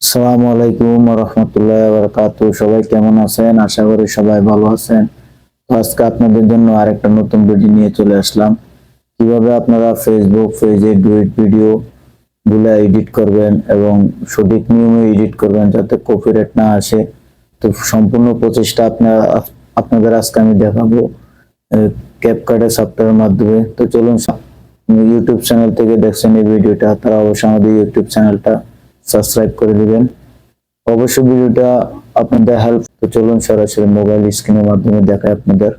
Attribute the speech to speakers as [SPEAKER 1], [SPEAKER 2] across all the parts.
[SPEAKER 1] আসসালামু আলাইকুম রহমতুল্লাহ বারাকাতুহু। সবাই কেমন আছেন? আশা করি সবাই ভালো আছেন। তো আজকে আপনাদের জন্য আরেকটা নতুন ভিডিও নিয়ে চলে আসলাম। কিভাবে আপনারা ফেসবুক পেজে ডুয়েট ভিডিও গুলা এডিট করবেন এবং সঠিক নিয়মে এডিট করবেন যাতে কপিরাইট না আসে। তো সম্পূর্ণ প্রচেষ্টা আপনাদের আজকে আমি দেখাবো ক্যাপকাটের সফটওয়্যারের মাধ্যমে। তো চলুন, ইউটিউব চ্যানেল থেকে দেখছেন এই ভিডিওটা, তারা অবশ্যই আমাদের ইউটিউব চ্যানেলটা সাবস্ক্রাইব করে দিবেন। অবশ্যই ভিডিওটা আপনাদের হেল্প। তো চলুন সরাসরি মোবাইল স্ক্রিনের মাধ্যমে দেখায় আপনাদের।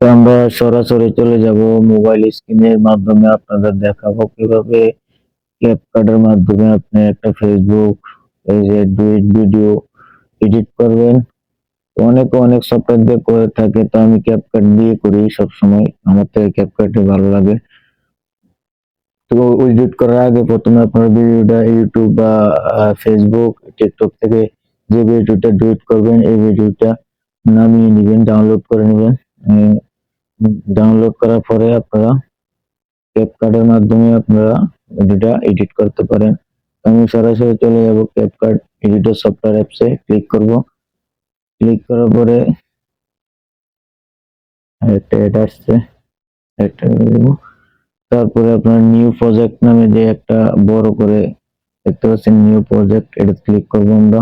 [SPEAKER 1] তো আমরা সরাসরি চলে যাব মোবাইল স্ক্রিনের মাধ্যমে, আপনাদের দেখাবো কিভাবে ক্যাপকাটের মাধ্যমে আপনি একটা ফেসবুক পেজে ডুয়েট ভিডিও এডিট করবেন। অনেকে অনেক সফটওয়্যার দিয়ে করে থাকে, তো আমি ক্যাপকাট দিয়ে করি সব সময়, আমার তো ক্যাপকাটই ভালো লাগে। তো এডিট করার আগে প্রথমে আপনার ভিডিওটা ইউটিউব বা ফেসবুক টিকটক থেকে যে ভিডিওটা ডুয়েট করবেন এই ভিডিওটা নামিয়ে নেবেন, ডাউনলোড করে নেবেন। ডাউনলোড করার পরে আপনারা ক্যাপকাটের মাধ্যমে আপনারা ভিডিওটা এডিট করতে পারেন। আমি সরাসরি চলে যাব ক্যাপকাট এডিটর সফটওয়্যার অ্যাপসে, ক্লিক করব। ক্লিক করার পরে একটা অ্যাড আসছে, একটা দেব। তারপরে আপনার নিউ প্রজেক্ট নামে যে একটা বড় করে দেখতে পাচ্ছেন নিউ প্রজেক্ট, এটা ক্লিক করব। আমরা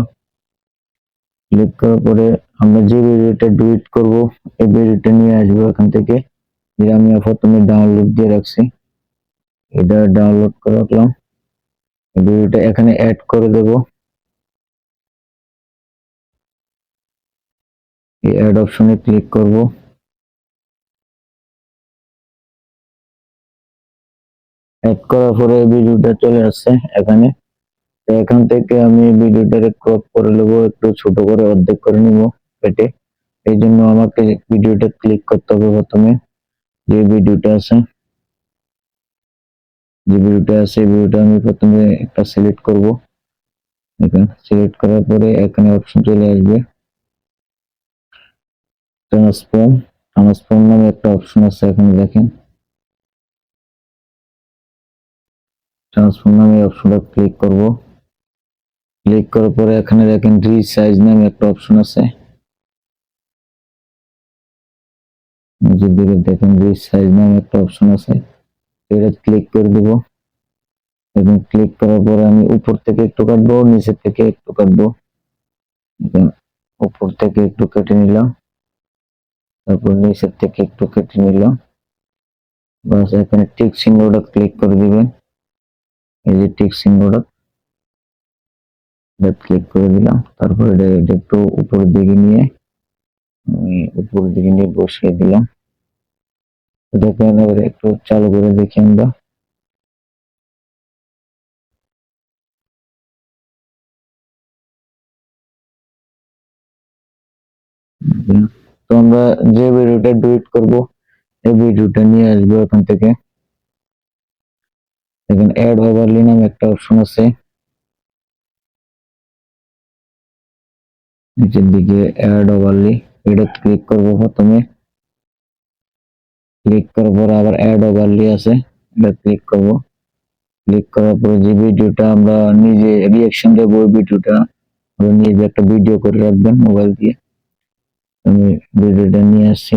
[SPEAKER 1] ক্লিক করার পরে আমরা যে ভিডিওটা ডুয়েট করব এই ভিডিওটা নিয়ে আসবো এখান থেকে, যে আমি প্রথমে ডাউনলোড দিয়ে রাখছি, এটা ডাউনলোড করে রাখলাম। এই ভিডিওটা এখানে অ্যাড করে দেব। এই অ্যাড অপশনে ক্লিক করব। অ্যাড করার পরে ভিডিওটা চলে আসছে এখানে। তো এখান থেকে আমি ভিডিওটাকে ক্রপ করে নেবো, একটু ছোট করে অর্ধেক করে নিব কেটে। এই জন্য আমাকে ভিডিওটা ক্লিক করতে হবে প্রথমে, যে ভিডিওটা আছে এই ভিডিওটা আমি প্রথমে একটা সিলেক্ট করব। এখানে সিলেক্ট করার পরে এখানে অপশন চলে আসবে ট্রান্সফর্ম নামে একটা অপশন আছে, এখানে দেখেন ট্রান্সফর্ম নামে অপশনটা ক্লিক করব। ক্লিক করার পরে এখানে দেখেন রিসাইজ নামে একটা অপশন আছে, নিচের দিকে দেখেন রিসাইজ নামে একটা অপশন আছে, এটা ক্লিক করে দিব। এবং ক্লিক করার পরে আমি উপর থেকে একটু কাটবো, নিচের থেকে একটু কাটবো। উপর থেকে একটু কেটে নিলাম, তারপর নিচের থেকে একটু কেটে নিলাম। বাস এখানে টিক চিহ্নটা ক্লিক করে দিবেন, এই যে টিক চিহ্নটা ক্লিক করে দিলাম। তারপর এটা একটু উপরের দিকে নিয়ে বসিয়ে দিলাম। দেখেন এবার একটু চালু করে দেখি আমরা। তো আমরা যে ভিডিওটা ডুয়েট করব এই ভিডিওটা নিয়ে আসবো এখান থেকে। দেখেন অ্যাড ওভারলি নামে একটা অপশন আছে, নিচের দিকে অ্যাড ওভারলি, এটা ক্লিক করব প্রথমে। ক্লিক করার পর আবার অ্যাড ওভারলি আছে, এটা ক্লিক করব। ক্লিক করার পরে যে ভিডিওটা আমরা নিজে রিঅ্যাকশন দেবো ওই ভিডিওটা আমরা নিজে একটা ভিডিও করে রাখবেন মোবাইল দিয়ে। আমি ভিডিওটা নিয়ে আসছি,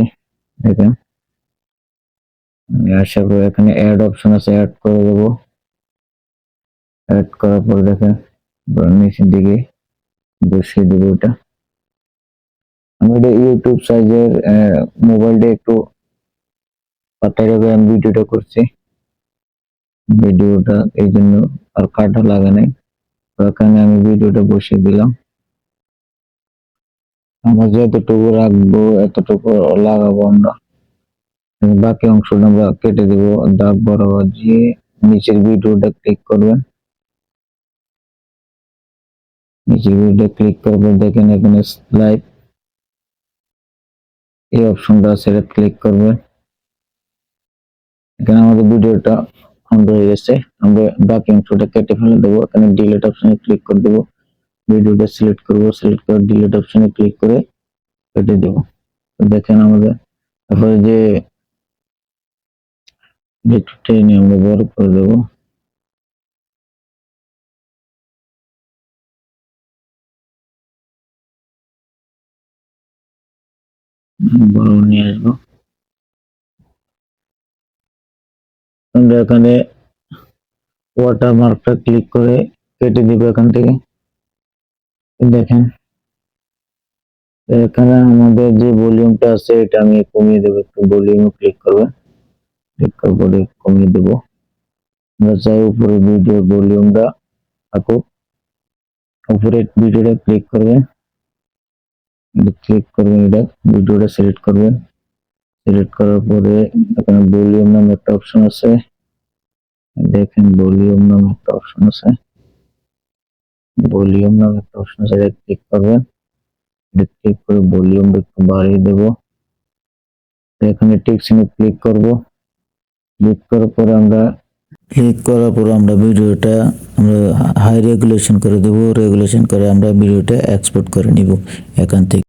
[SPEAKER 1] দেখেন আশা করি এখানে অ্যাড অপশন আছে, অ্যাড করে দেবো। অ্যাড করার পর দেখেন নিচের দিকে বসিয়ে দেবো। ওটা আমি এটা ইউটিউব সাইজের মোবাইলটা একটু পাতায় রেখে আমি ভিডিওটা করছি, ভিডিওটা এই জন্য আর কাটা লাগে নাই। তো এখানে আমি ভিডিওটা বসিয়ে দিলাম। আমরা যতটুকু রাখবো এতটুকু লাগাবো আমরা, বাকি অংশটা আমরা কেটে দেবো দাগ বরাবর। দিয়ে নিচের ভিডিওটা ক্লিক করবেন, নিচের ভিডিওটা ক্লিক করবেন, দেখেন এখানে লাইভ এই অপশনটা আছে, এটা ক্লিক করবেন। এখানে আমাদের ভিডিওটা অন হয়ে গেছে, আমরা বাকি অংশটা কেটে ফেলে দেবো। এখানে ডিলিট অপশনে ক্লিক করে দেবো, ভিডিওটা সিলেক্ট করবো, সিলেক্ট করে ডিলিট অপশনে ক্লিক করে কেটে দেবো। দেখেন আমাদের তারপরে যে একটু টেনে আমরা বড় করে দেবো। বড় নিয়ে আসবো। আমরা এখানে ওয়াটারমার্কটা ক্লিক করে কেটে দিব এখান থেকে। দেখেন এখানে আমাদের যে ভলিউমটা আছে এটা আমি কমিয়ে দেবো, একটু ভলিউমে ক্লিক করবেন, ক্লিক করে কমিয়ে দেবো। আমরা চাই উপরে ভিডিও ভলিউমটা থাকুক, উপরে ভিডিওটা ক্লিক করবেন, এটা ভিডিওটা সিলেক্ট করবেন, সিলেক্ট করার পরে এখানে ভলিউম নামে একটা অপশন আছে, দেখেন ভলিউম নামে একটা অপশন আছে, ভলিউম নামে একটা অপশন আছে, এটা ক্লিক করবেন, এটা ক্লিক করে ভলিউমটা একটু বাড়িয়ে দেবো। এখানে টেক্সটে ক্লিক করব, ক্লিক করার পরে আমরা ভিডিওটা আমরা হাই রেগুলেশন করে দেব, রেগুলেশন করে আমরা ভিডিওটা এক্সপোর্ট করে নিব এখান থেকে।